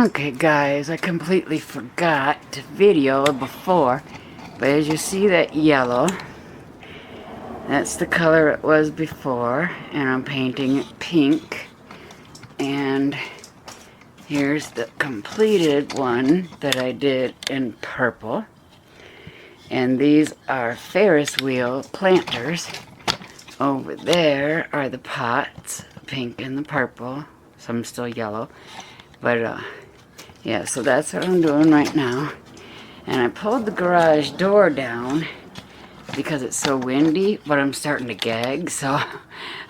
Okay guys, I completely forgot to video before, but as you see that yellow, that's the color it was before, and I'm painting it pink. And here's the completed one that I did in purple. And these are Ferris wheel planters. Over there are the pots, the pink and the purple. Some still yellow. But yeah, so that's what I'm doing right now. And I pulled the garage door down because it's so windy, but I'm starting to gag, so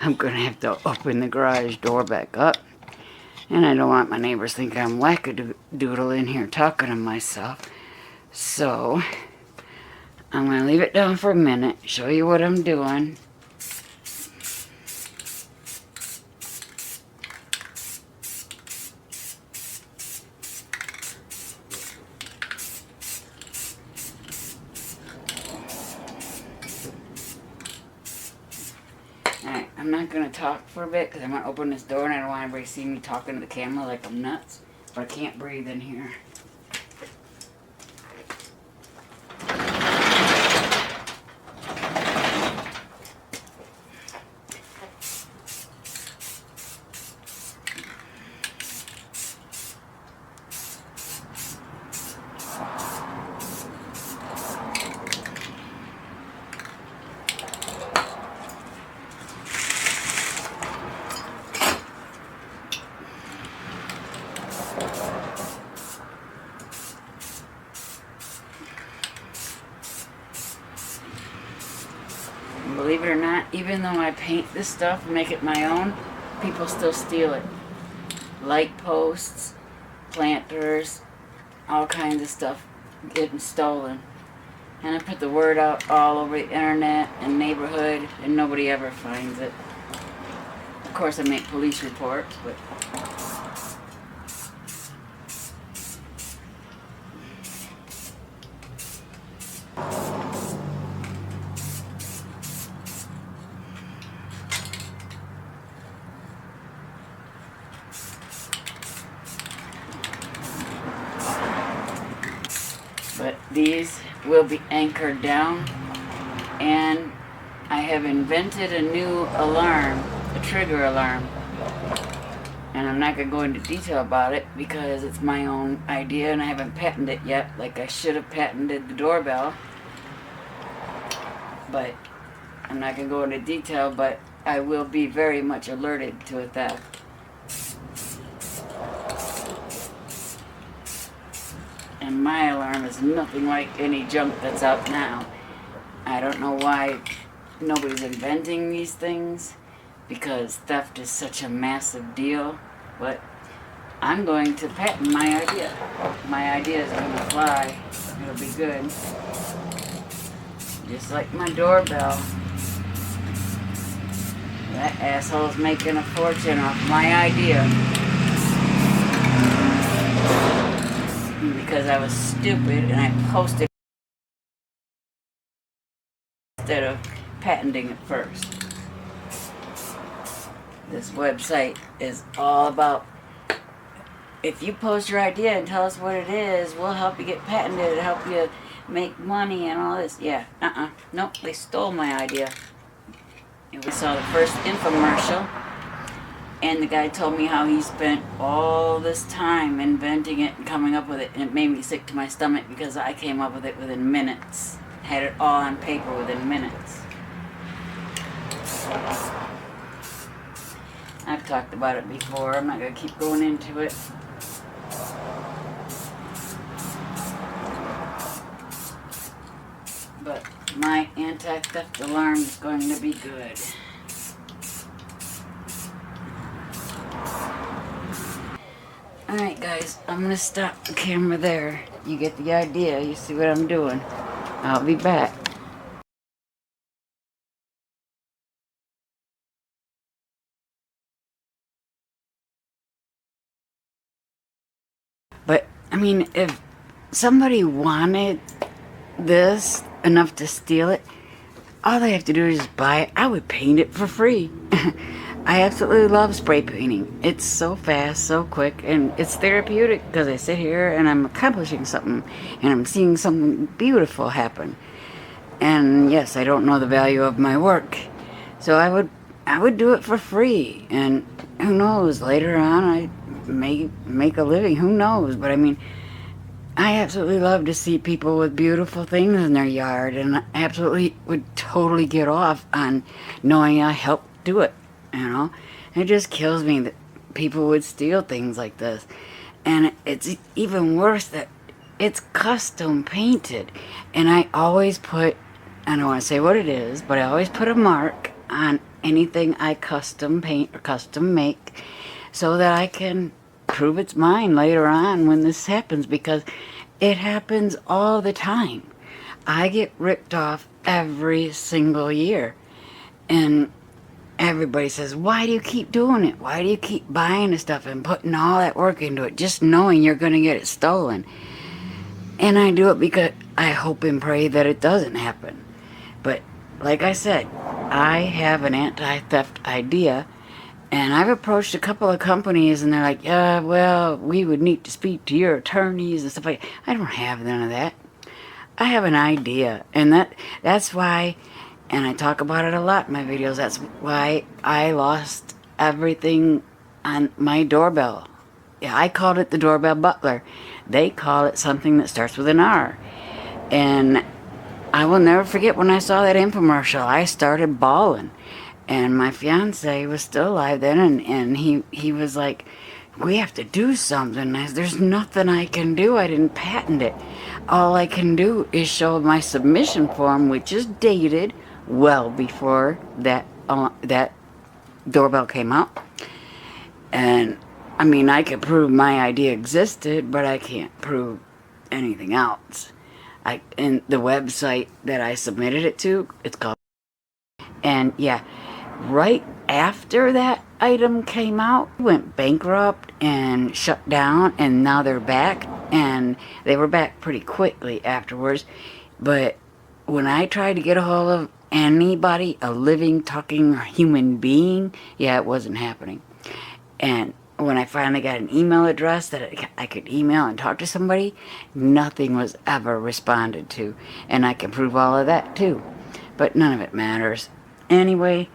I'm gonna have to open the garage door back up. And I don't want my neighbors thinking I'm wackadoodle in here talking to myself. So I'm gonna leave it down for a minute, show you what I'm doing. Alright, I'm not going to talk for a bit because I'm going to open this door and I don't want everybody to see me talking to the camera like I'm nuts. But I can't breathe in here. Believe it or not, even though I paint this stuff and make it my own, people still steal it. Light posts, planters, all kinds of stuff getting stolen. And I put the word out all over the internet and neighborhood, and nobody ever finds it. Of course I make police reports, but... But these will be anchored down, and I have invented a new alarm, a trigger alarm. And I'm not going to go into detail about it because it's my own idea and I haven't patented it yet, like I should have patented the doorbell. But I'm not going to go into detail, but I will be very much alerted to a theft. And my alarm is nothing like any junk that's out now. I don't know why nobody's inventing these things, because theft is such a massive deal. But I'm going to patent my idea. My idea is going to fly. It'll be good. Just like my doorbell. That asshole's making a fortune off my idea. Because I was stupid and I posted instead of patenting it first. This website is all about, if you post your idea and tell us what it is, we'll help you get patented, help you make money and all this. Yeah, nope, they stole my idea. And we saw the first infomercial. And the guy told me how he spent all this time inventing it and coming up with it. And it made me sick to my stomach because I came up with it within minutes. Had it all on paper within minutes. I've talked about it before. I'm not going to keep going into it. But my anti-theft alarm is going to be good. Alright guys, I'm going to stop the camera there. You get the idea, you see what I'm doing. I'll be back. But, I mean, if somebody wanted this enough to steal it, all they have to do is just buy it. I would paint it for free. I absolutely love spray painting. It's so fast, so quick, and it's therapeutic because I sit here and I'm accomplishing something and I'm seeing something beautiful happen. And yes, I don't know the value of my work, so I would do it for free. And who knows, later on I may make a living. Who knows? But I mean, I absolutely love to see people with beautiful things in their yard, and I absolutely would totally get off on knowing I helped do it. You know, it just kills me that people would steal things like this, and it's even worse that it's custom painted. And I always put, I don't want to say what it is, but I always put a mark on anything I custom paint or custom make, so that I can prove it's mine later on when this happens, because it happens all the time. I get ripped off every single year, and everybody says, why do you keep doing it? Why do you keep buying the stuff and putting all that work into it just knowing you're going to get it stolen? And I do it because I hope and pray that it doesn't happen. But like I said, I have an anti-theft idea, and I've approached a couple of companies, and they're like, yeah, well, we would need to speak to your attorneys and stuff like that. I don't have none of that. I have an idea, and that's why, and I talk about it a lot in my videos, that's why I lost everything on my doorbell. Yeah, I called it the doorbell butler. They call it something that starts with an R. And I will never forget when I saw that infomercial. I started bawling. And my fiance was still alive then, and he was like, we have to do something. I said, there's nothing I can do. I didn't patent it. All I can do is show my submission form, which is dated well before that doorbell came out. And I mean, I could prove my idea existed, but I can't prove anything else. And the website that I submitted it to, it's called, and yeah, right after that item came out, went bankrupt and shut down, and now they're back, and they were back pretty quickly afterwards. But when I tried to get a hold of anybody, a living, talking human being, yeah, it wasn't happening. And when I finally got an email address that I could email and talk to somebody, nothing was ever responded to. And I can prove all of that too. But none of it matters. Anyway,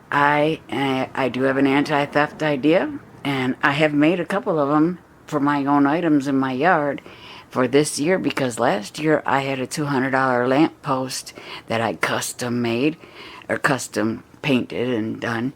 I do have an anti-theft idea, and I have made a couple of them for my own items in my yard for this year, because last year I had a $200 lamp post that I custom made, or custom painted and done.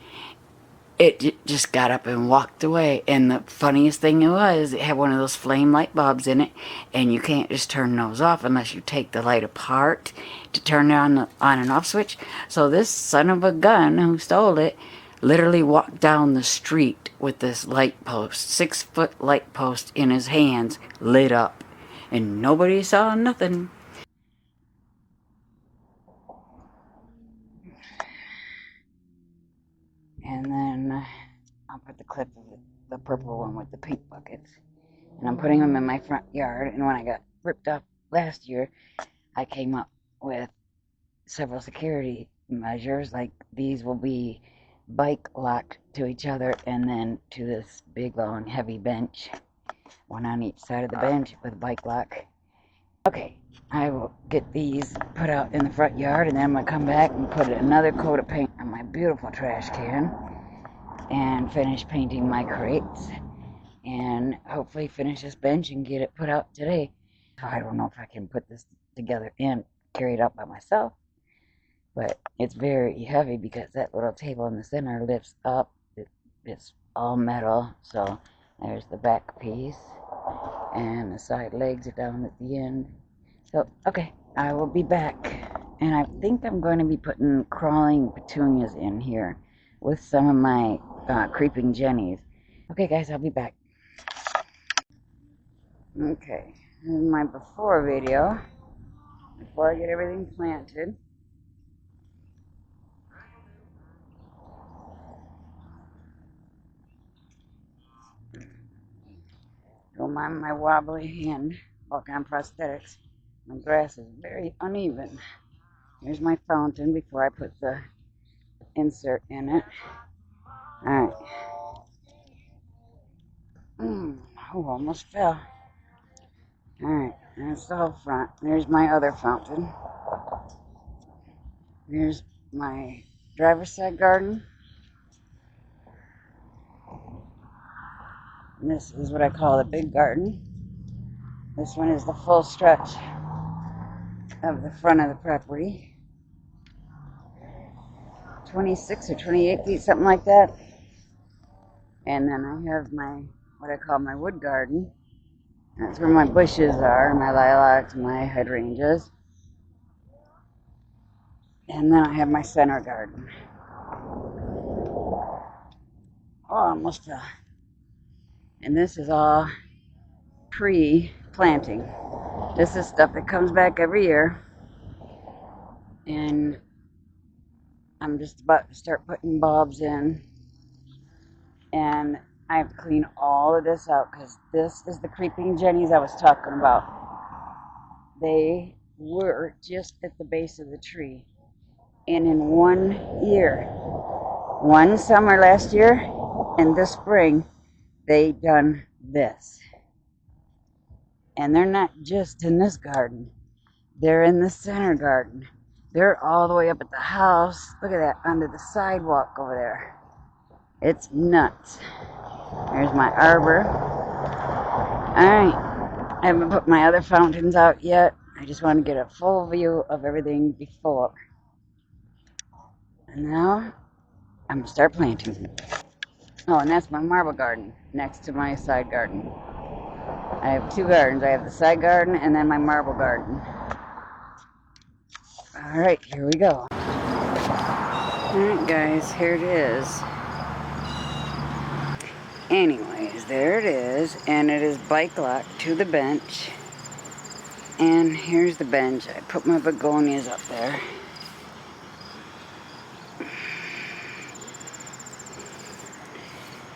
It just got up and walked away, and the funniest thing it had one of those flame light bulbs in it, and you can't just turn those off unless you take the light apart to turn on the on and off switch. So this son of a gun who stole it literally walked down the street with this light post, 6-foot light post in his hands, lit up, and nobody saw nothing. And then I'll put the clip of the purple one with the pink buckets. And I'm putting them in my front yard. And when I got ripped off last year, I came up with several security measures. Like, these will be bike locked to each other, and then to this big, long, heavy bench. One on each side of the bench with bike lock. Okay, I will get these put out in the front yard, and then I'm going to come back and put another coat of paint on my beautiful trash can and finish painting my crates, and hopefully finish this bench and get it put out today. I don't know if I can put this together and carry it out by myself, but it's very heavy because that little table in the center lifts up. It's all metal, so there's the back piece, and the side legs are down at the end. So, okay, I will be back, and I think I'm going to be putting crawling petunias in here with some of my creeping jennies. Okay, guys, I'll be back. Okay, this is my before video, before I get everything planted. Don't mind my wobbly hand, walking on prosthetics. My grass is very uneven. Here's my fountain before I put the insert in it. Alright. Oh, almost fell. Alright, that's the whole front. There's my other fountain. Here's my driver's side garden. And this is what I call the big garden. This one is the full stretch of the front of the property. 26 or 28 feet, something like that. And then I have my, what I call my wood garden. That's where my bushes are, my lilacs, my hydrangeas. And then I have my center garden. Oh, almost fell. And this is all pre-planting. This is stuff that comes back every year. And I'm just about to start putting bulbs in. And I have to clean all of this out because this is the creeping jennies I was talking about. They were just at the base of the tree. And in 1 year, one summer last year and this spring, they done this. And they're not just in this garden. They're in the center garden. They're all the way up at the house. Look at that, under the sidewalk over there. It's nuts. There's my arbor. Alright, I haven't put my other fountains out yet. I just want to get a full view of everything before. And now, I'm going to start planting. Oh, and that's my marble garden next to my side garden. I have two gardens. I have the side garden and then my marble garden. Alright, here we go. Alright guys, here it is. Anyways, there it is, and it is bike locked to the bench. And here's the bench. I put my begonias up there.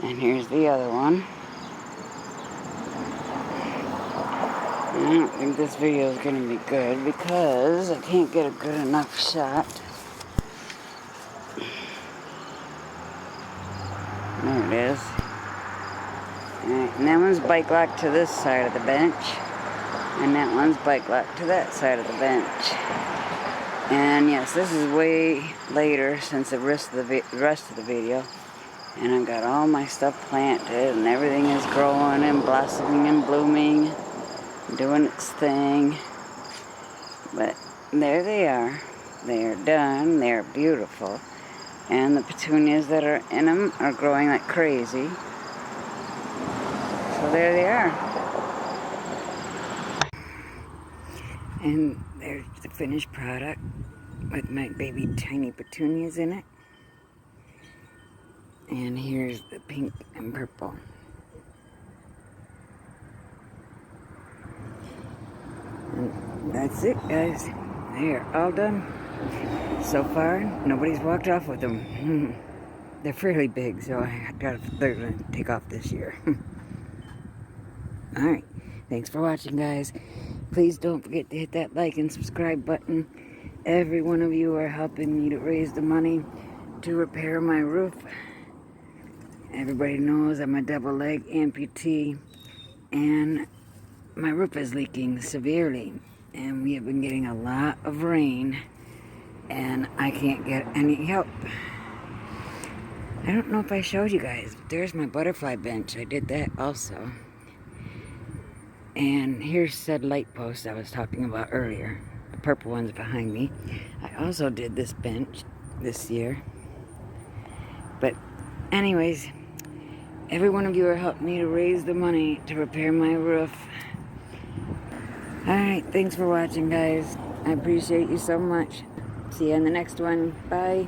And here's the other one. I don't think this video is going to be good because I can't get a good enough shot. There it is. Alright, and that one's bike locked to this side of the bench. And that one's bike locked to that side of the bench. And yes, this is way later since the rest of the video. And I've got all my stuff planted and everything is growing and blossoming and blooming, doing its thing. But there they are. They are done. They are beautiful. And the petunias that are in them are growing like crazy. So there they are. And there's the finished product with my baby tiny petunias in it. And here's the pink and purple. And that's it, guys. They are all done. So far, nobody's walked off with them. They're fairly big, so they're going to take off this year. Alright, thanks for watching, guys. Please don't forget to hit that like and subscribe button. Every one of you are helping me to raise the money to repair my roof. Everybody knows I'm a double leg amputee and my roof is leaking severely. And we have been getting a lot of rain and I can't get any help. I don't know if I showed you guys, but there's my butterfly bench. I did that also. And here's said light post I was talking about earlier. The purple one's behind me. I also did this bench this year. But anyways, every one of you are helping me to raise the money to repair my roof. Alright, thanks for watching, guys. I appreciate you so much. See you in the next one. Bye.